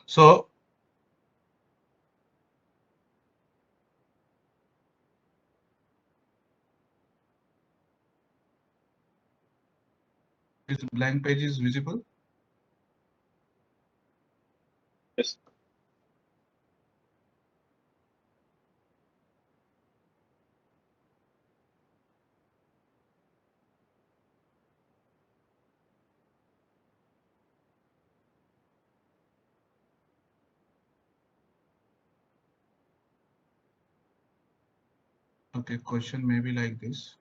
So this blank page is visible. Yes. Okay, question may be like this.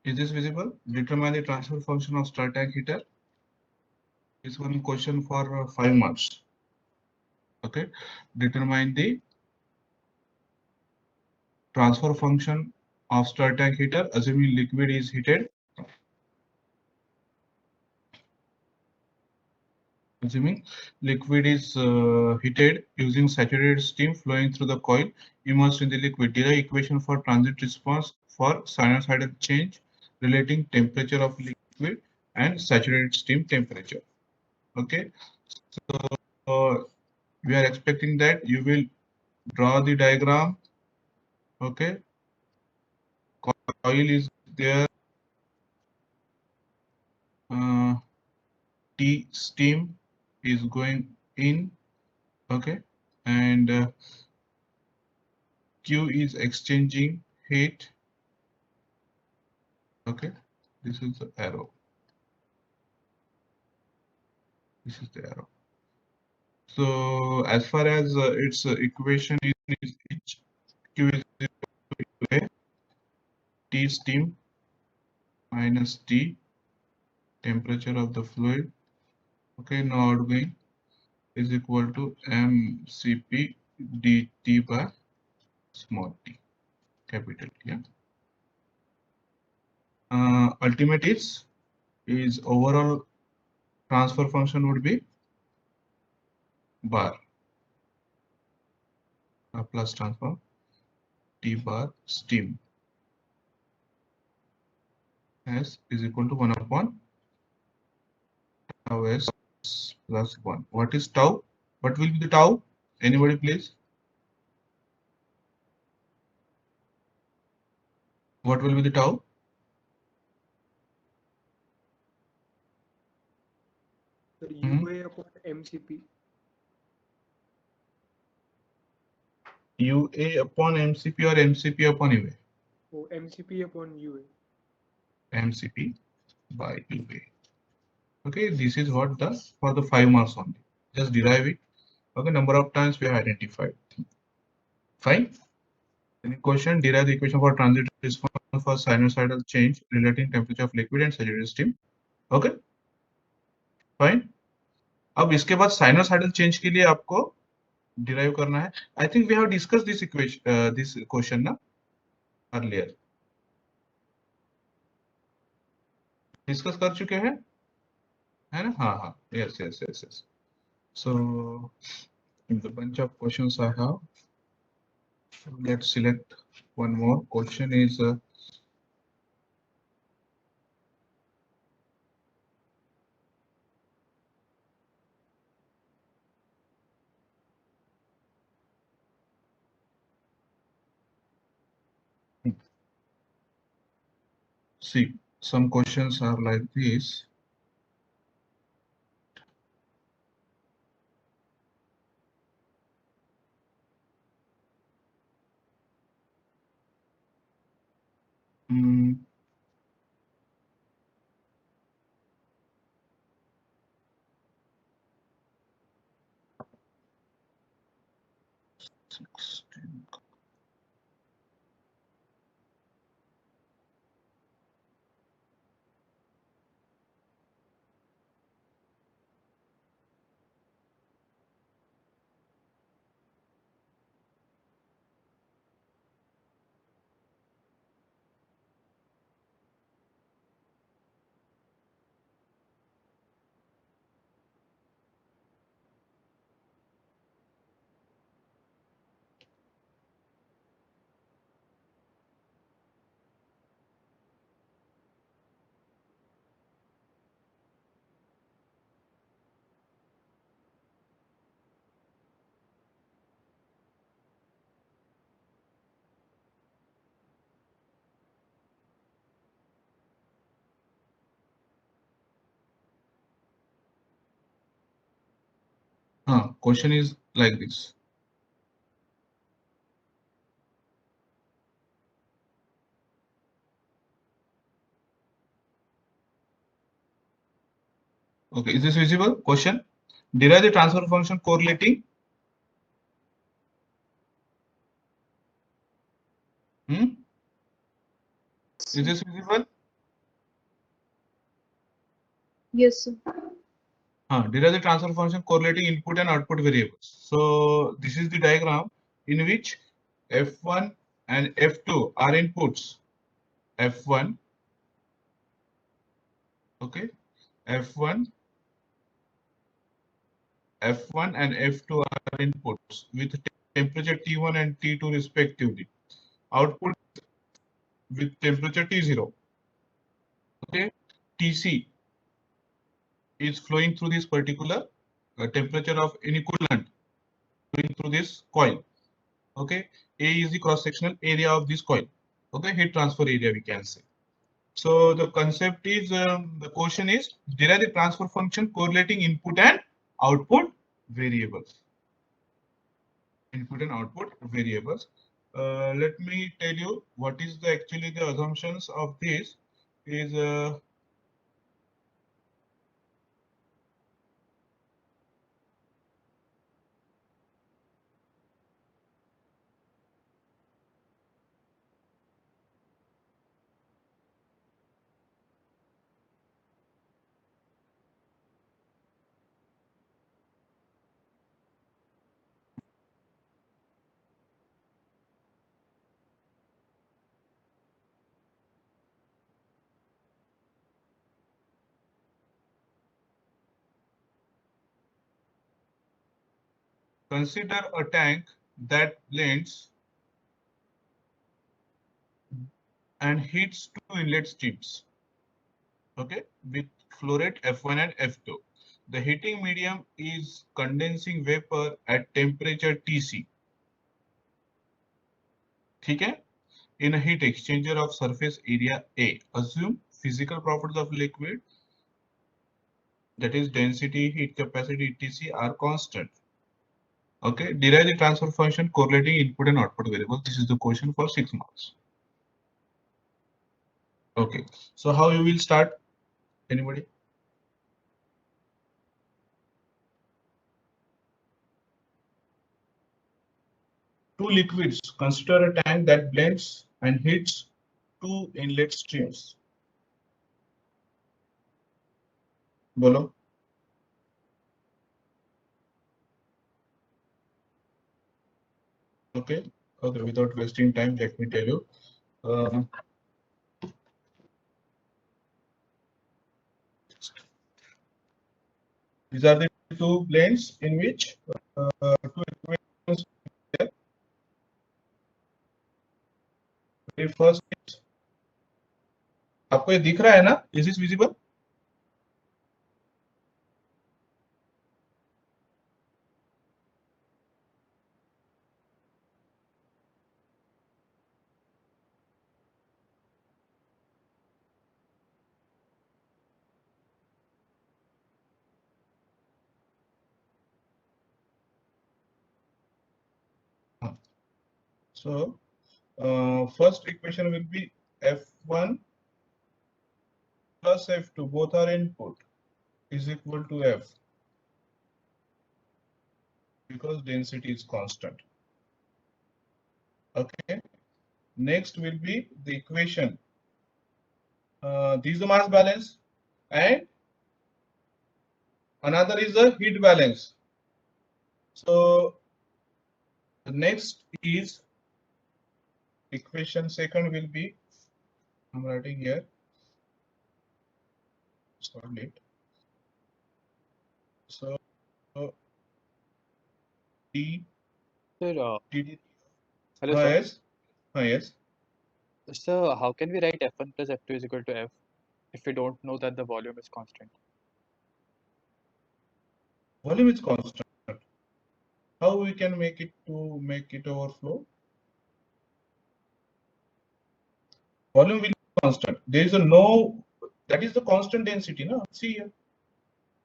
Is this visible? Determine the transfer function of stir tank heater. This one question for 5 marks. Okay, determine the transfer function of stir tank heater assuming liquid is heated. Assuming liquid is heated using saturated steam flowing through the coil immersed in the liquid. Derive equation for transit response for sinusoidal change relating temperature of liquid and saturated steam temperature. Okay, so we are expecting that you will draw the diagram. Okay, coil is there, T steam is going in. Okay, and Q is exchanging heat. Okay, this is the arrow. This is the arrow. So as far as its equation is H, Q is equal to A, T steam minus T temperature of the fluid. Okay, now outgoing is equal to mCp dt by small t, capital T. Yeah. Ultimate is overall transfer function would be bar Laplace transform T bar steam S is equal to 1 upon tau S plus 1. What is tau? What will be the tau? Anybody please? What will be the tau? UA upon MCP. UA upon MCP or MCP upon UA? Oh, MCP upon UA. MCP by UA. Okay, this is what the for the 5 marks only. Just derive it. Okay, number of times we have identified. Fine. Any question? Derive the equation for transit response for sinusoidal change relating temperature of liquid and saturated steam. Okay, fine. अब इसके बाद sinusoidal change के लिए आपको derive करना है. I think we have discuss this equation this question ना earlier. Discuss कर चुके हैं, है ना? हाँ हाँ, yes yes yes yes. So in the bunch of questions I have, let's select one more question is see, some questions are like this. Mm, Question is like this. Okay, is this visible? Question. Derive the transfer function correlating. Is this visible? Yes, sir. Derive the transfer function correlating input and output variables. So this is the diagram in which F1 and F2 are inputs. F1, okay, F1, F1 and F2 are inputs with temperature T1 and T2 respectively. Output with temperature T0. Okay, Tc is flowing through this particular temperature of any coolant flowing through this coil. Okay, A is the cross-sectional area of this coil. Okay, heat transfer area we can say. So the concept is the question is derive the transfer function correlating input and output variables. Input and output variables. Let me tell you what is the actually the assumptions of this is consider a tank that blends and heats two inlet streams. Okay, with flow rate F1 and F2. The heating medium is condensing vapor at temperature Tc. Okay? In a heat exchanger of surface area A, assume physical properties of liquid, that is density, heat capacity, etc. are constant. Okay, derive the transfer function correlating input and output variables. This is the question for 6 marks. Okay, so how you will start? Anybody? Two liquids. Consider a tank that blends and heats two inlet streams. Bolo. Okay. Okay. Without wasting time, let me tell you. These are the two planes in which two equations are. The first is, आपको ये दिख रहा है ना? Is this visible? So first equation will be F1 plus F2, both are input, is equal to F because density is constant. Okay. Next will be the equation. This is the mass balance and another is the heat balance. So the next is equation second will be, I'm writing here. Solid. So T. Sir, T. hello, sir. Yes. Yes. So, how can we write F1 plus F2 is equal to F if we don't know that the volume is constant? Volume is constant. How we can make it overflow? Volume will be constant. There is a no, that is the constant density. No, see here,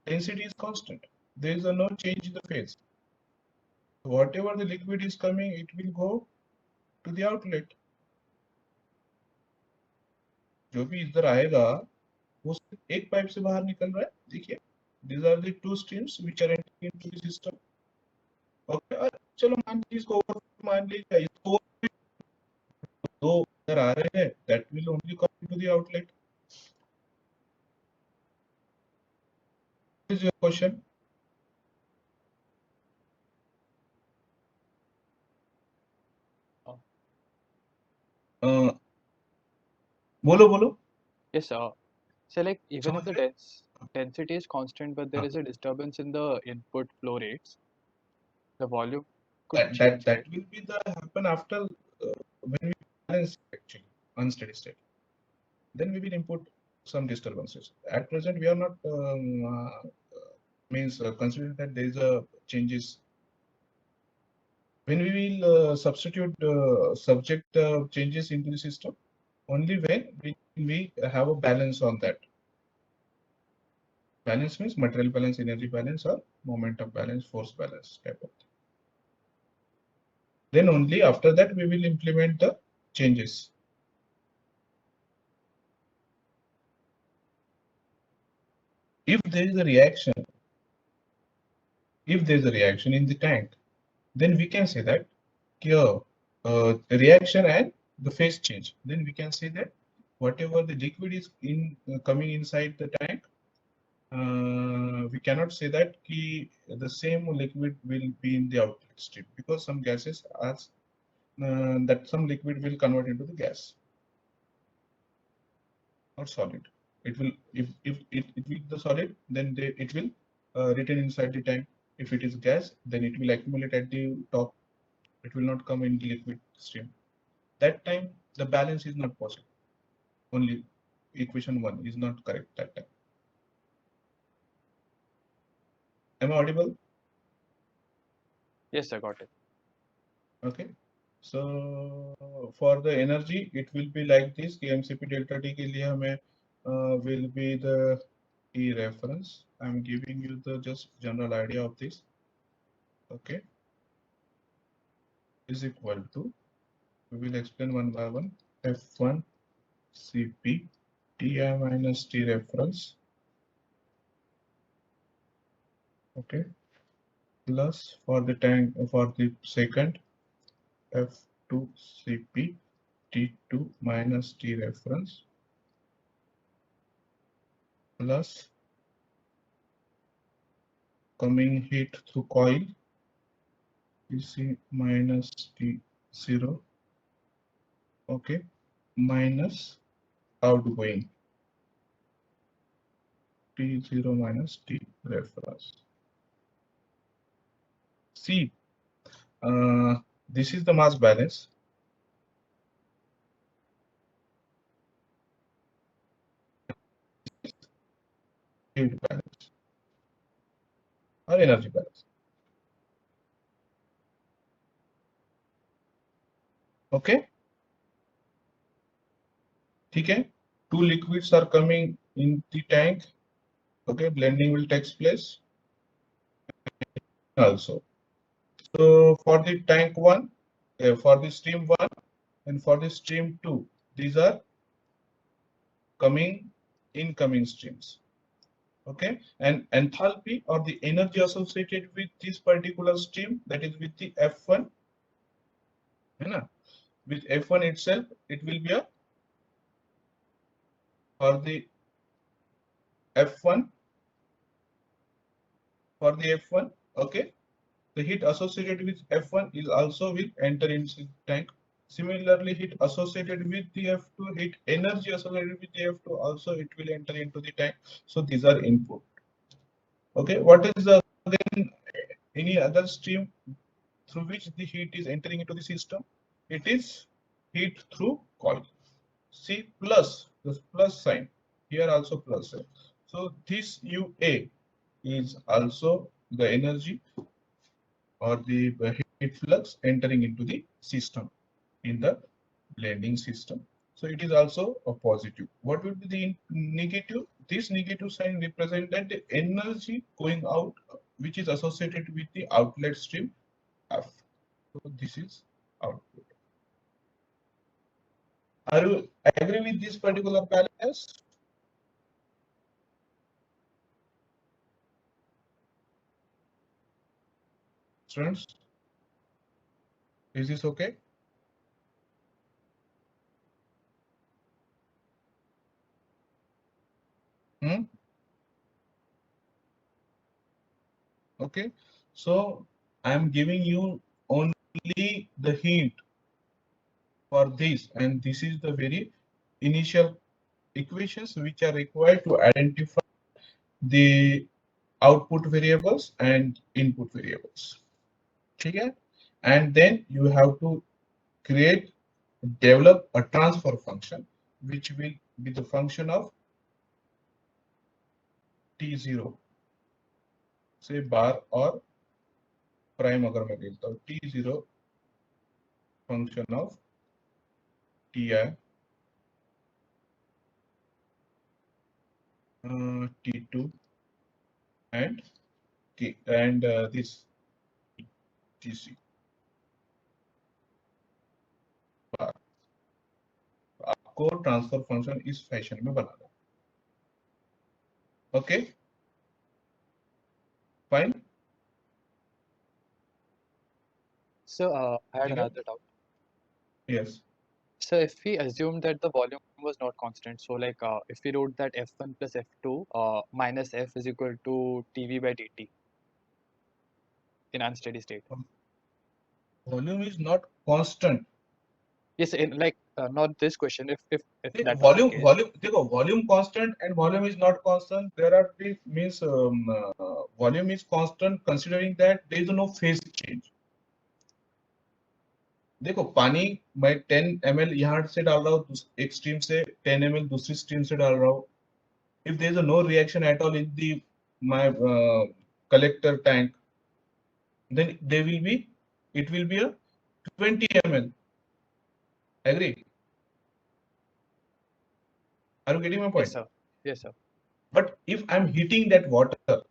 density is constant. there is no change in the phase. Whatever the liquid is coming, it will go to the outlet. जो भी इधर आएगा वो सिर्फ एक pipe से बाहर निकल रहा है. देखिए, these are the two streams which are entering into the system. Okay, चलो मान लीजिए इसको मान लीजिए इसको दो इधर आ रहे हैं, that will only come to the outlet. What is your question? बोलो बोलो. Yes, so like even if the समझ रहे? density is constant, but there is a disturbance in the input flow rates, the volume could change, That right? will be the happen after when we balance actually unsteady state. Then we will input some disturbances. At present, we are not considering that there is a changes. When we will substitute subject changes into the system, only when we have a balance on that. Balance means material balance, energy balance, or momentum balance, force balance type of thing. Then only after that we will implement the changes. If there is a reaction, in the tank, then we can say that here reaction and the phase change. Then we can say that whatever the liquid is coming inside the tank, we cannot say that the same liquid will be in the outlet stream, because some gases are that some liquid will convert into the gas or solid. It will, if it will be the solid, then it will retain inside the tank. If it is gas, then it will accumulate at the top. It will not come in the liquid stream. That time the balance is not possible. Only equation 1 is not correct that time. Am I audible? Yes, I got it. Okay. So for the energy, it will be like this. MCP delta T के लिए हमें will be the E reference. I'm giving you the just general idea of this. Okay. Is equal to, we will explain one by one. F1 Cp Ti minus T reference. Okay. Plus for the tank, for the second, F2 Cp T2 minus T reference, plus coming heat through coil, Tc minus T0, okay, minus outgoing, T0 minus T reference. See, this is the mass balance. Heat balance or energy balance. Okay. ठीक है. Two liquids are coming in the tank. Okay, blending will take place also. So for the tank 1, for the stream 1 and for the stream 2, these are incoming streams. Okay, and enthalpy or the energy associated with this particular stream, that is with the F1, with F1 itself, it will be for the F1, okay, the heat associated with F1 is also will enter into the tank. Similarly, heat associated with the F2, heat energy associated with the F2 also it will enter into the tank. So these are input. Okay, what is the then any other stream through which the heat is entering into the system? It is heat through coil. See plus, this plus sign here also plus sign. So this UA is also the energy or the heat flux entering into the system in the blending system. So it is also a positive. What would be the negative? This negative sign represents that the energy going out which is associated with the outlet stream F. So this is output. Are you agree with this particular balance? Students, is this okay? Okay, so I am giving you only the hint for this, and this is the very initial equations which are required to identify the output variables and input variables. Okay, and then you have to develop a transfer function which will be the function of t0, say bar or prime अगर मैं लेता हूँ t0 function of ti t2 and this tc bar. आपको transfer function इस fashion में बनाना है. Okay fine. So I had Okay. another doubt. Yes. So if we assume that the volume was not constant, so like if we wrote that F1 plus F2 minus F is equal to TV by dt in unsteady state. Volume is not constant. Yes, in like not this question. If that was the volume case. volume देखो volume constant and volume is not constant. There are the means volume is constant considering that there is no phase change. देखो पानी मैं 10 ml यहाँ से डाल रहा हूँ एक स्ट्रीम से 10 ml दूसरी स्ट्रीम से डाल रहा हूँ. If there is no reaction at all in the my collector tank, then it will be a 20 ml. Agree? Are you getting my point? Yes, sir. Yes, sir. But if I'm heating that water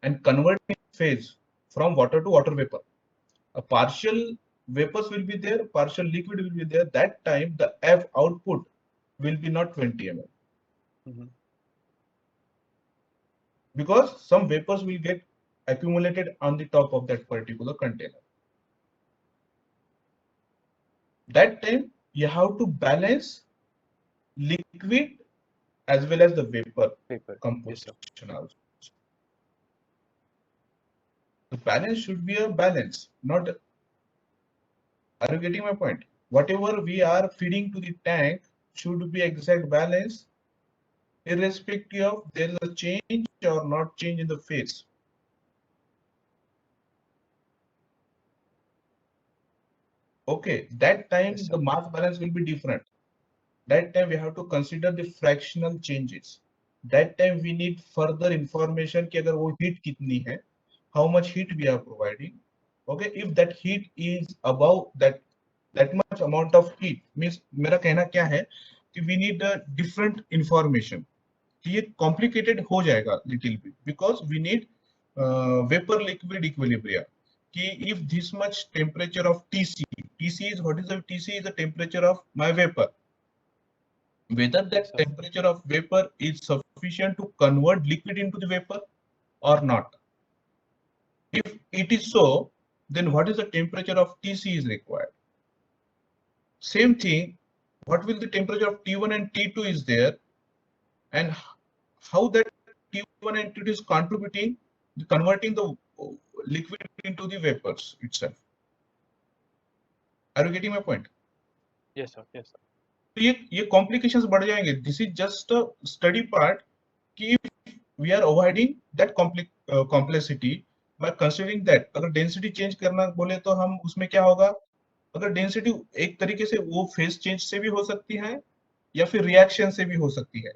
and converting phase from water to water vapor, a partial vapors will be there, partial liquid will be there. That time the F output will be not 20 ml. Because some vapors will get accumulated on the top of that particular container. That time you have to balance liquid as well as the vapor composition also. The balance should be a balance, not. Are you getting my point? Whatever we are feeding to the tank should be exact balance, irrespective of there is a change or not change in the phase. Okay, that time Yes, the mass balance will be different. That time we have to consider the fractional changes. That time we need further information कि अगर वो heat कितनी है, how much heat we are providing. Okay, if that heat is above that much amount of heat, means मेरा कहना क्या है कि we need a different information. कि ये complicated हो जाएगा little bit because we need vapor liquid equilibrium. कि if this much temperature of TC is what is the TC is the temperature of my vapor. Whether that temperature of vapor is sufficient to convert liquid into the vapor or not. If it is so, then what is the temperature of TC is required? Same thing, what will the temperature of T1 and T2 is there, and how that T1 and T2 is contributing, converting the liquid into the vapors itself. Are you getting my point? Yes, sir. Yes, sir. तो ये complications बढ़ जाएंगे. This is just a study part कि we are avoiding that complexity by considering that अगर density change करना बोले तो हम उसमें क्या होगा, अगर density एक तरीके से वो phase change से भी हो सकती है या फिर reaction से भी हो सकती है.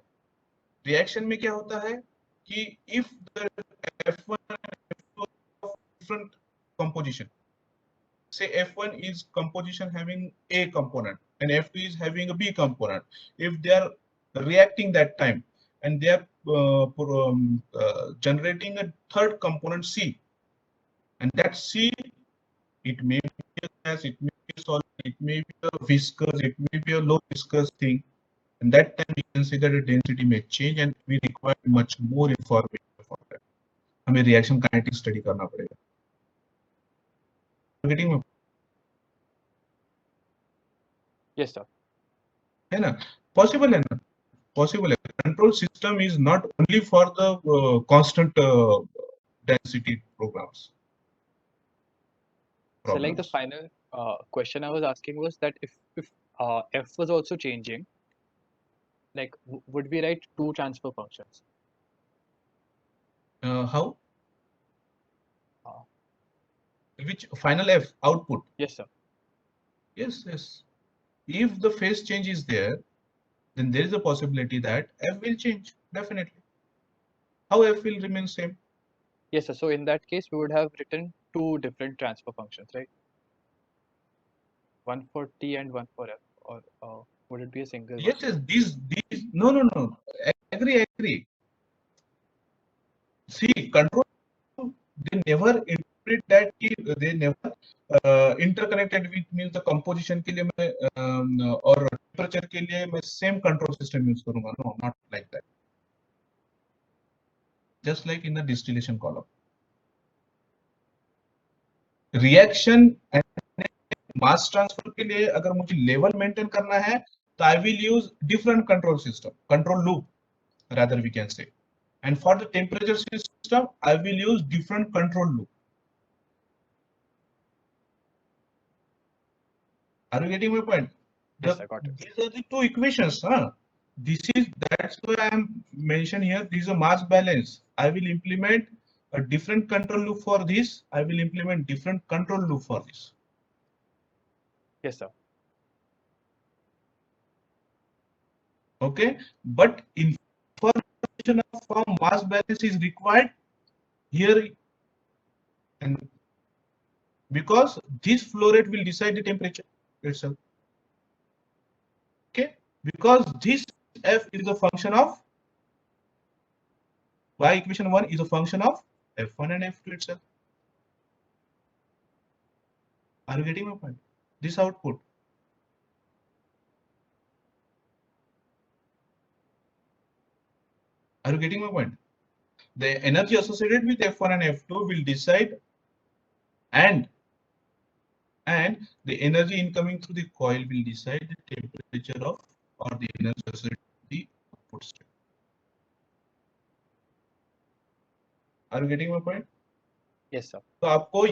Reaction में क्या होता है कि if the F1 of different composition, say F1 is composition having A component and F2 is having a B component. If they are reacting that time and they are generating a third component C, and that C, it may be a gas, it may be a solid, it may be a viscous, it may be a low viscous thing, and that time we can say that the density may change and we require much more information for that. हमें reaction kinetic study करना पड़ेगा. Getting my Yes, sir. है ना? Possible है ना? Possible है. Control system is not only for the constant density programs. So like the Problems. final question I was asking was that if f was also changing, like would we write two transfer functions? How? Uh, Which final F output? yes, sir. Yes, yes. If the phase change is there, then there is a possibility that F will change, definitely. How F will remain same? Yes, sir. So in that case, we would have written two different transfer functions, right? One for T and one for F, or would it be a single one? Yes, yes, these, no. Agree. See, control, they never interpret that, they never interconnected with means the composition के लिए मैं और temperature के लिए मैं same control system use करूँगा. No, not like that. Just like in the distillation column. Reaction and mass transfer के लिए अगर मुझे level maintain करना है, तो I will use different control system, control loop, rather we can say. And for the temperature system, I will use different control loop. Are you getting my point? Yes, I got it. These are the two equations. That's why I am mentioned here. This is a mass balance. I will implement a different control loop for this. I will implement different control loop for this. Yes, sir. Okay, but information from mass balance is required here, and because this flow rate will decide the temperature itself. Okay, because this F is a function of Y, equation 1 is a function of F1 and F2 itself. Are you getting my point? This output. Are you getting my point? The energy associated with F1 and F2 will decide, and the energy incoming through the coil will decide the temperature of, or the energy associated with the output state. Are you getting my point? Yes, sir. तो आपको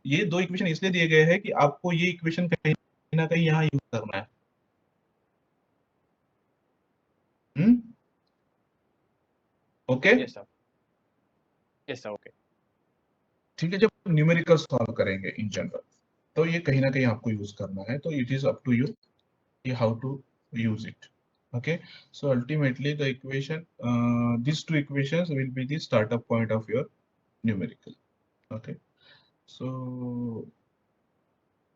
ये दो equation इसलिए दिए गए हैं कि आपको ये इक्वेशन कहीं ना कहीं यहाँ यूज करना है. Okay. Yes, sir. Yes, sir. Okay. ठीक है, जब न्यूमेरिकल सॉल्व करेंगे इन जनरल, तो ये कहीं ना कहीं आपको यूज करना है. तो it is up to you how to use it. Okay, so ultimately the equation, these two equations will be the startup point of your numerical. Okay, so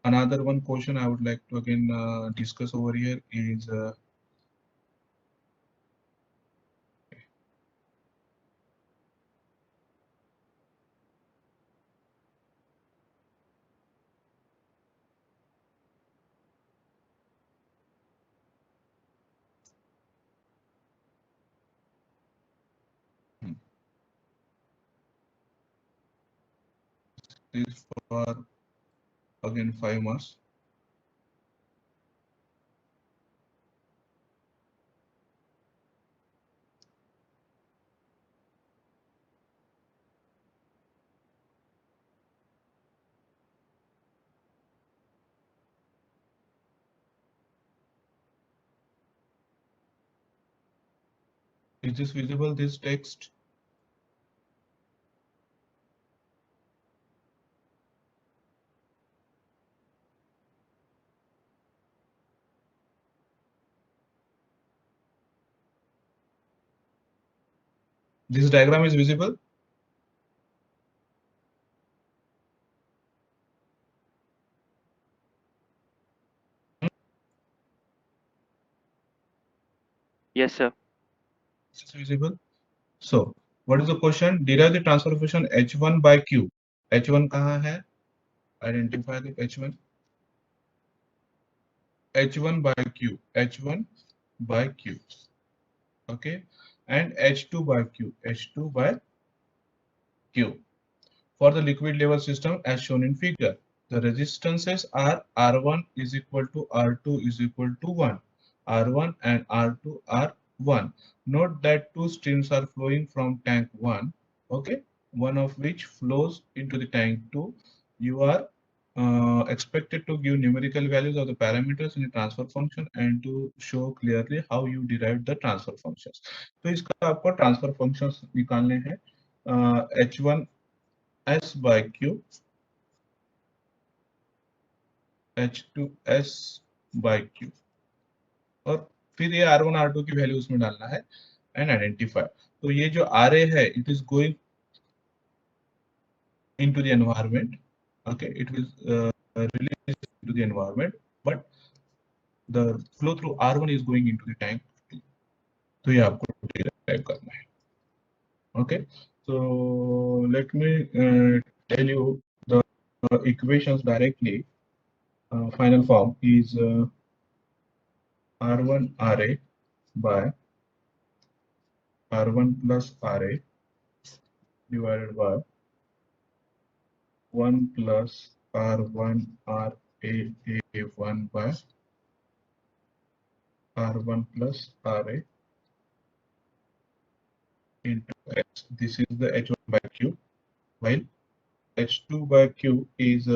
another one question I would like to again discuss over here is is for again 5 marks. Is this visible, this text? This diagram is visible? Yes, sir. Is this visible? So what is the question? Derive the transfer function h1 by q. h1 कहाँ है? Identify the h1. h1 by q. h1 by q. Okay, and h2 by q. h2 by q. For the liquid level system as shown in figure, the resistances are R1 is equal to R2 is equal to 1. R1 and R2 are 1. Note that two streams are flowing from tank 1, okay, one of which flows into the tank 2. You are expected to give numerical values of the parameters in the transfer function and to show clearly how you derived the transfer functions. तो इसका आपको transfer functions निकालने हैं h1 s by q, h2 s by q, और फिर ये r1 r2 की value उसमें डालना है एंड आइडेंटिफाई. तो ये जो RA है it is going into the environment, okay, it will release into the environment, but the flow through R1 is going into the tank 2. तो ये आपको derive करना है. Okay, so let me tell you the equations directly. Final form is R1 RA by R1 plus RA divided by 1 plus R1 RA A1 by R1 plus RA into X. This is the H1 by Q, while H2 by Q is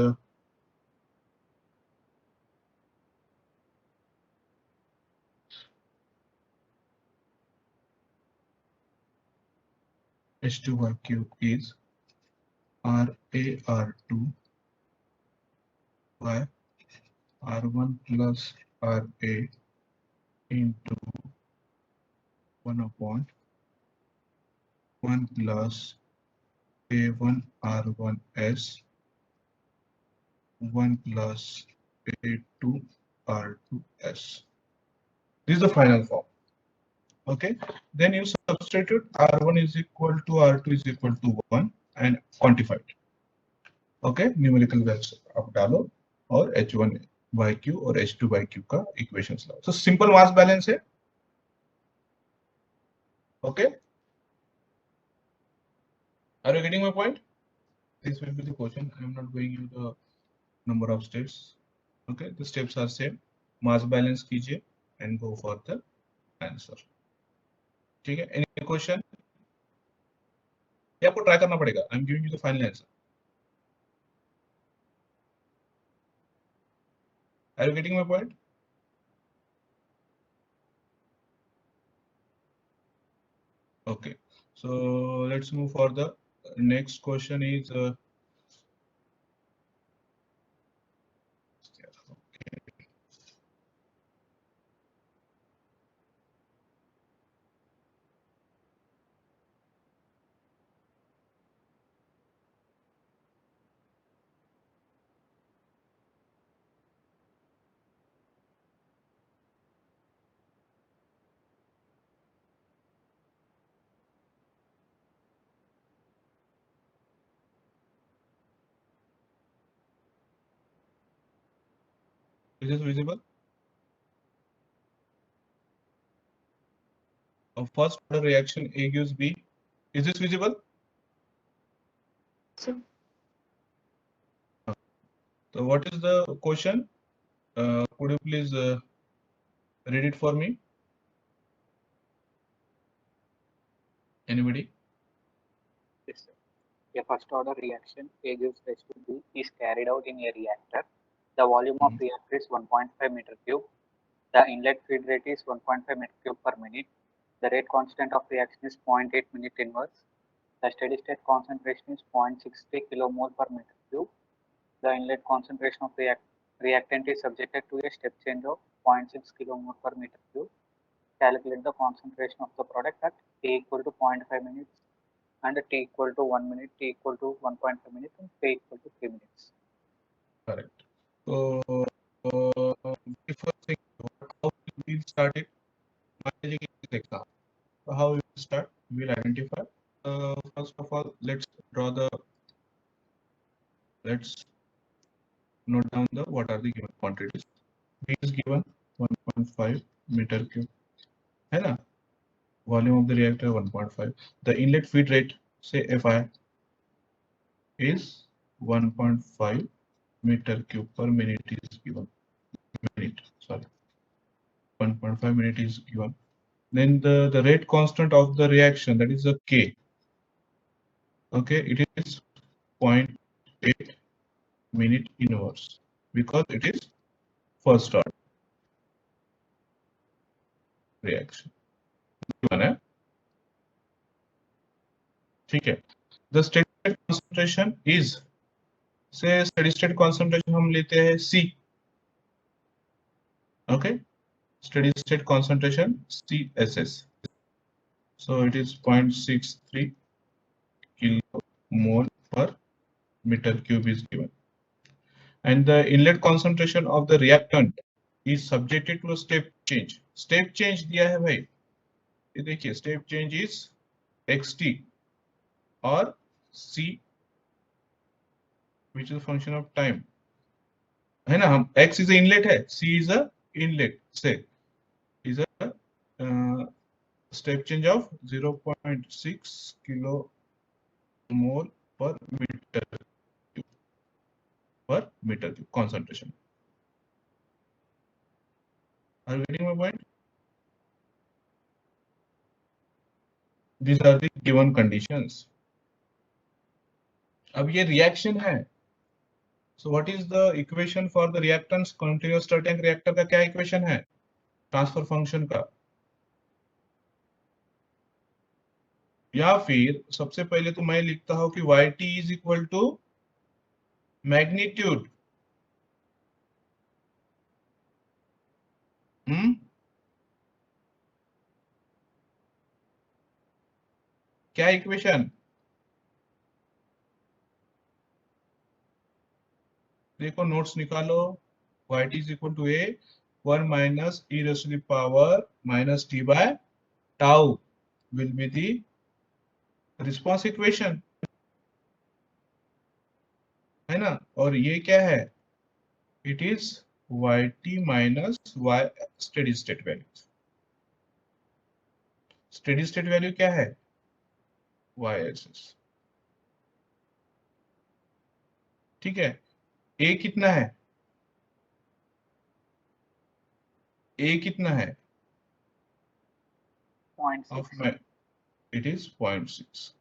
H2 by Q is RA R2 by R1 plus RA into 1 upon 1 plus A1 R1 S 1 plus A2 R2 S. This is the final form. Okay, then you substitute R1 is equal to R2 is equal to 1 and quantify it. Okay, numerical values आप डालो और H1 by Q और H2 by Q का equations लाओ. So simple mass balance है. Okay, are you getting my point? This will be the question. I am not going you the number of steps. Okay, the steps are same. Mass balance कीजिए and go for the answer. ठीक है? Any question? ये आपको try करना पड़ेगा. I am giving you the final answer. Are you getting my point? Okay, so let's move for the next question is is this visible? First order reaction A gives B. Is this visible? So, So what is the question? Could you please read it for me? Anybody? Yes, sir. A first order reaction A gives H to B is carried out in a reactor. The volume of reactor is 1.5 meter cube. The inlet feed rate is 1.5 meter cube per minute. The rate constant of reaction is 0.8 minute inverse. The steady state concentration is 0.63 kilomole per meter cube. The inlet concentration of reactant is subjected to a step change of 0.6 kilomole per meter cube. Calculate the concentration of the product at T equal to 0.5 minutes and T equal to 1 minute, T equal to 1.5 minutes, and T equal to 3 minutes. Correct. So the first thing, how we started? Exam. So how we start. We'll identify. First of all, let's note down what are the given quantities. V is given 1.5 meter cube, है ना? Volume of the reactor 1.5. The inlet feed rate, say Fi, is 1.5 meter cube per minute is given. 1.5 minute is given. Then the rate constant of the reaction, that is the K. Okay, it is 0.8 minute inverse because it is first order reaction. ठीक है. The steady state concentration is, say steady state concentration हम लेते हैं C. Okay, steady state concentration CSS. So it is 0.63 kilomole per meter cube is given. And the inlet concentration of the reactant is subjected to a step change. Step change दिया है भाई. ये देखिए, step change is xt or C, which is a function of time. है ना? हम x is a inlet है, C is a inlet. Say is a step change of 0.6 kilomole per meter cube concentration. Are you getting my point? These are the given conditions. अब ये reaction है. So what is the equation for the reactants? Continuous stir tank reactor का क्या equation है? Transfer function का. या फिर सबसे पहले तो मैं लिखता हूं कि yt is equal to magnitude. क्या इक्वेशन? देखो, नोट्स निकालो. yt is equal to a 1 minus e raised to the power minus t by tau will be the response equation, है ना? और ये क्या है? It is yt minus y steady state value. Steady state value क्या है? YSS. ठीक है. A कितना है? A कितना है? 0.6. It is 0.6.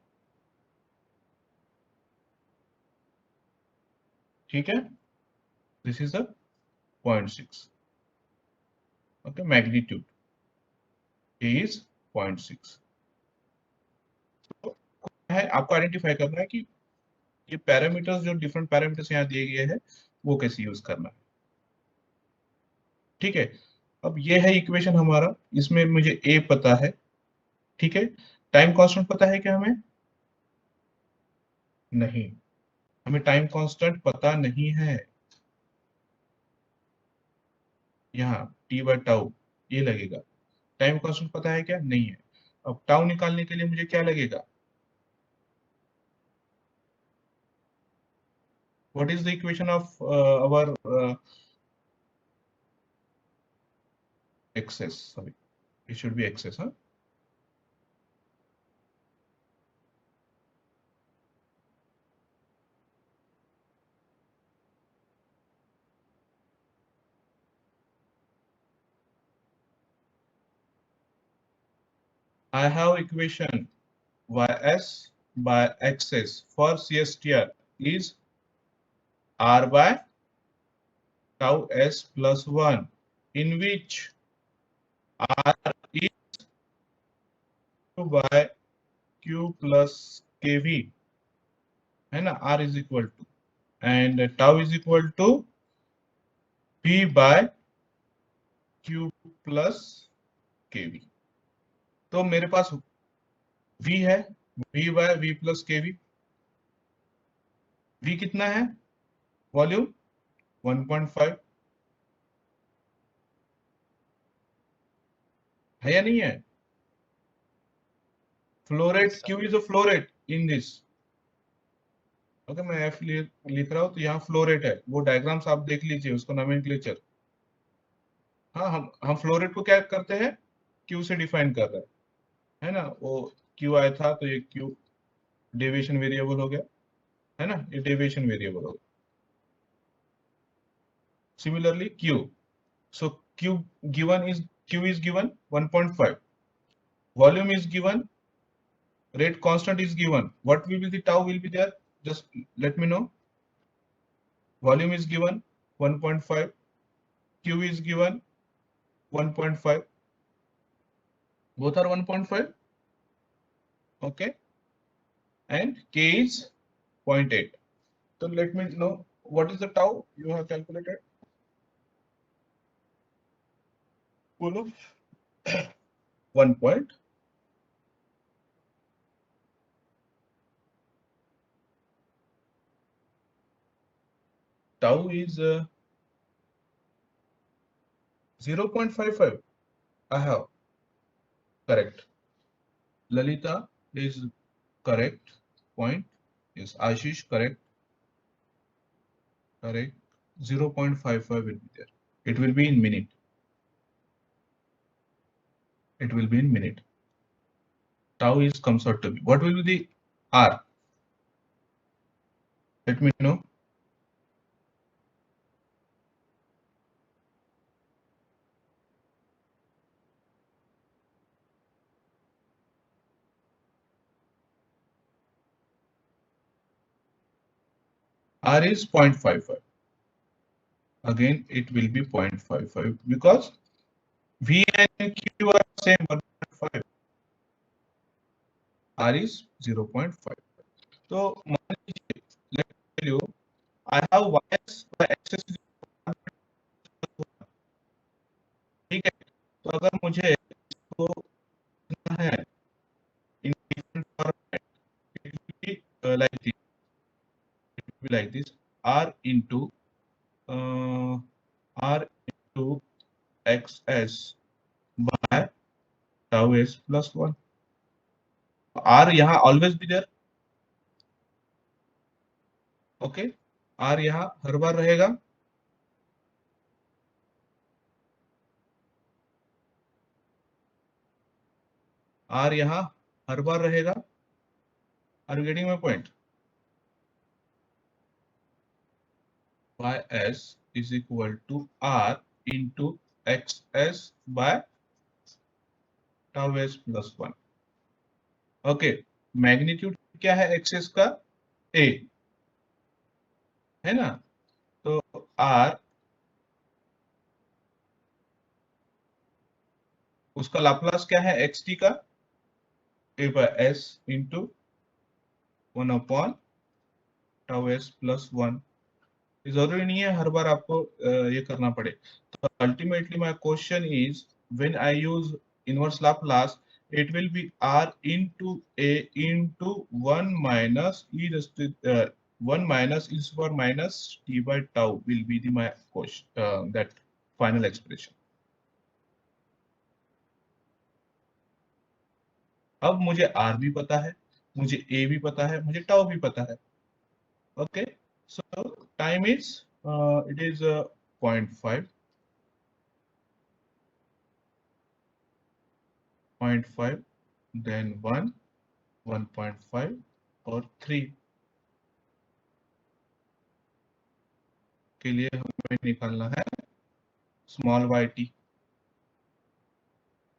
ठीक है. This is a 0.6. Okay, magnitude A is 0.6. तो है आपको आइडेंटिफाई करना है कि ये पैरामीटर्स, जो डिफरेंट पैरामीटर्स यहाँ दिए गए हैं, वो कैसे यूज करना है. ठीक है. अब ये है इक्वेशन हमारा. इसमें मुझे A पता है. ठीक है. टाइम कांस्टेंट पता है क्या हमें? नहीं, हमें टाइम कांस्टेंट पता नहीं है. यहाँ t बाय टाउ ये लगेगा. टाइम कांस्टेंट पता है क्या? नहीं है. अब टाउ निकालने के लिए मुझे क्या लगेगा? What is the equation of our excess? Sorry, it should be excess, huh? I have equation ys by xs for CSTR is r by tau s plus 1, in which r is q by q plus kv, है ना? r is equal to, and tau is equal to v by q plus kv. तो मेरे पास v है, v by v plus kv. v कितना है? Volume 1.5 है या नहीं है? flow rate, Yes, Q is a flow rate in this. Okay मैं F लिख रहा हूँ तो यहाँ फ्लो रेट है, वो डायग्राम्स आप देख लीजिए, उसको नोमेनक्लेचर। हाँ हम फ्लो रेट को क्या करते हैं, Q से डिफाइन कर रहे हैं, है ना। वो Q आया था तो ये Q डेविएशन वेरिएबल हो गया, है ना, ये डेविएशन वेरिएबल हो गया। Similarly Q, so Q is given 1.5, volume is given, rate constant is given. What will be the tau will be there? Just let me know. Volume is given 1.5, Q is given 1.5, both are 1.5, okay, and K is 0.8. So let me know what is the tau you have calculated. Full of 1 point. Tau is 0.55. I have correct. Lalita is correct. Point. Yes, Ashish correct. Correct. 0.55 will be there. It will be in minute. It will be in minute. Tau is comes out to be. What will be the R? Let me know. R is 0.55. Again, it will be 0.55 because V and Q are same 1.5. R is 0.5. So, let me tell you, I have y axis, ठीक है। तो अगर मुझे इसको लिखना है in different format, it will be like this. It will be like this: R into xs by tau s plus 1. R यहाँ always be there. Okay, R यहाँ हर बार रहेगा। R यहाँ हर बार रहेगा। Are you getting my point? Ys is equal to R into xs by tau s plus 1. Okay, magnitude क्या है access का? A, है ना। तो R उसका लाप्लास क्या है xt का? A by s into 1 upon tau s plus 1. जरूरी नहीं है हर बार आपको ये करना पड़े। तो ultimately my question is when I use inverse Laplace, it will be R into A into 1 minus e to 1 minus e to the power minus t by tau will be the my question, that final expression. अब मुझे R भी पता है, मुझे A भी पता है, मुझे tau भी पता है। Okay, so time is it is 0.5, 0.5, then 1, 1.5 और 3 के लिए हमें निकालना है स्मॉल yt।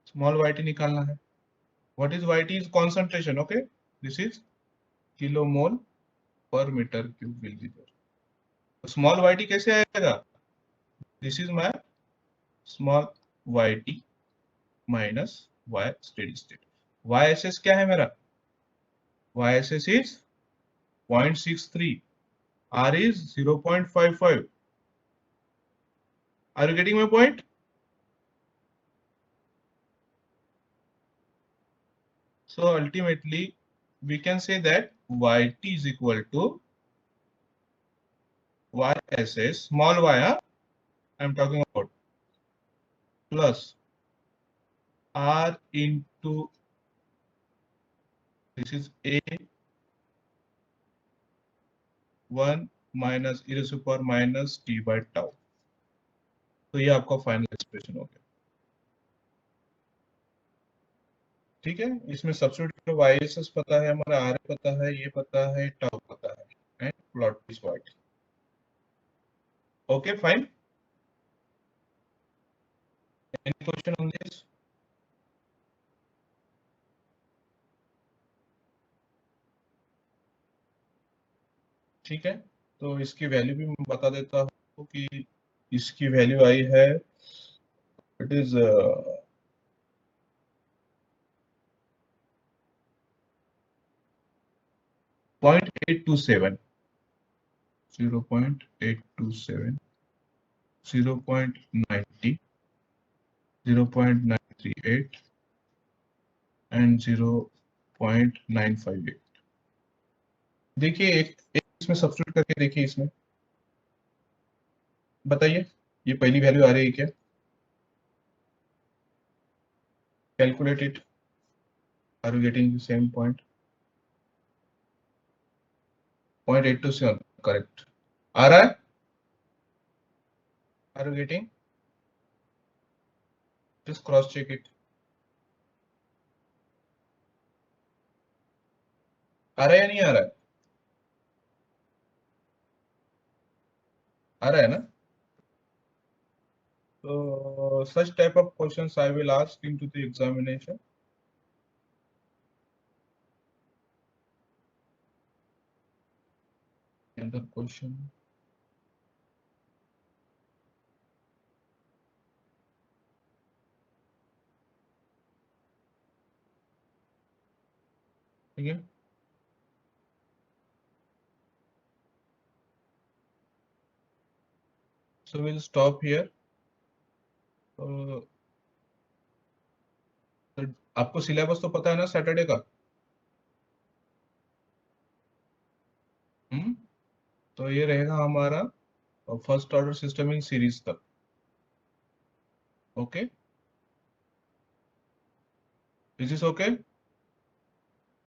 स्मॉल yt निकालना है। What is yt? Is concentration. Okay, this is kilomole per metre cube will be there. Small yt कैसे आएगा? This is my small yt minus y steady state. yss क्या है मेरा? yss is 0.63, r is 0.55. Are you getting my point? So ultimately, we can say that yt is equal to yss, small y, I'm talking about, plus r into this is a1 minus e to power minus t by tau. तो ये आपका final expression हो गया। ठीक है, इसमें substitute Y S S पता है, हमारा आर पता है, ये पता है, टाउ पता है, and plot is what. Okay fine. Any question on this? ठीक है, तो इसकी वैल्यू भी मैं बता देता हूँ कि इसकी वैल्यू आई है, इट इज 0.827, 0.827, 0.90, 0.938 एंड 0.958। देखिए एक इसमें सब्स्टिट्यूट करके देखिए, इसमें बताइए ये पहली वैल्यू आ रही है क्या? Calculate it, are you getting the same point? 0.827 correct आ रहा है? Are you getting? Just cross check it. आ रहा है या नहीं आ रहा है? आ रहा है ना? So such type of questions I will ask into the examination. Another question. Okay. So we'll stop here. तो आपको सिलेबस तो पता है ना सैटरडे का? तो ये रहेगा हमारा फर्स्ट ऑर्डर सिस्टमिंग सीरीज तक। Okay, is this okay?